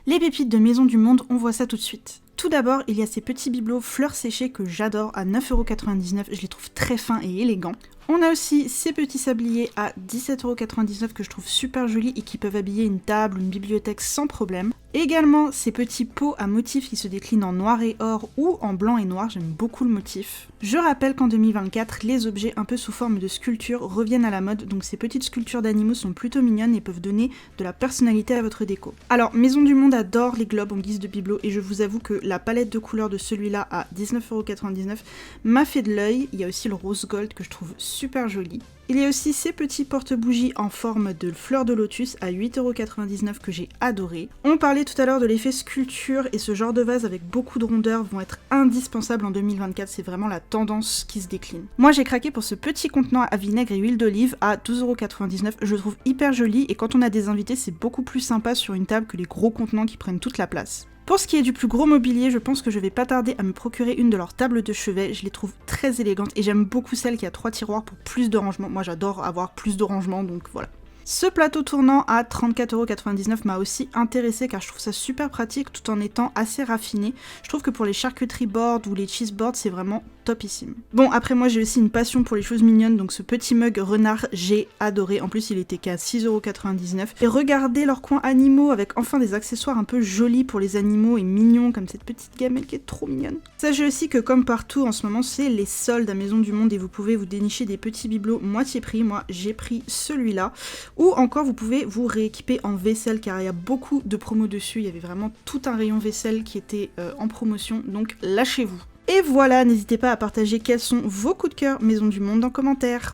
Les pépites de Maison du Monde, on voit ça tout de suite. Tout d'abord, il y a ces petits bibelots fleurs séchées que j'adore à 9,99€, je les trouve très fins et élégants. On a aussi ces petits sabliers à 17,99€ que je trouve super jolis et qui peuvent habiller une table ou une bibliothèque sans problème. Également ces petits pots à motifs qui se déclinent en noir et or ou en blanc et noir, j'aime beaucoup le motif. Je rappelle qu'en 2024, les objets un peu sous forme de sculpture reviennent à la mode, donc ces petites sculptures d'animaux sont plutôt mignonnes et peuvent donner de la personnalité à votre déco. Alors, Maison du Monde adore les globes en guise de bibelot et je vous avoue que la palette de couleurs de celui-là à 19,99€ m'a fait de l'œil. Il y a aussi le rose gold que je trouve super joli. Il y a aussi ces petits porte-bougies en forme de fleurs de lotus à 8,99€ que j'ai adoré. On parlait tout à l'heure de l'effet sculpture et ce genre de vase avec beaucoup de rondeur vont être indispensables en 2024, c'est vraiment la tendance qui se décline. Moi j'ai craqué pour ce petit contenant à vinaigre et huile d'olive à 12,99€, je le trouve hyper joli et quand on a des invités c'est beaucoup plus sympa sur une table que les gros contenants qui prennent toute la place. Pour ce qui est du plus gros mobilier, je pense que je vais pas tarder à me procurer une de leurs tables de chevet, je les trouve très élégantes et j'aime beaucoup celle qui a 3 tiroirs pour plus de rangement. Moi j'adore avoir plus de rangement donc voilà. Ce plateau tournant à 34,99€ m'a aussi intéressé car je trouve ça super pratique tout en étant assez raffiné. Je trouve que pour les charcuterie boards ou les cheese boards c'est vraiment topissime. Bon après moi j'ai aussi une passion pour les choses mignonnes donc ce petit mug renard j'ai adoré. En plus il était qu'à 6,99€. Et regardez leurs coins animaux avec enfin des accessoires un peu jolis pour les animaux et mignons comme cette petite gamelle qui est trop mignonne. Sachez aussi que comme partout en ce moment c'est les soldes à Maison du Monde et vous pouvez vous dénicher des petits bibelots moitié prix. Moi j'ai pris celui-là. Ou encore vous pouvez vous rééquiper en vaisselle car il y a beaucoup de promos dessus, il y avait vraiment tout un rayon vaisselle qui était en promotion, donc lâchez-vous. Et voilà, n'hésitez pas à partager quels sont vos coups de cœur Maison du Monde en commentaire.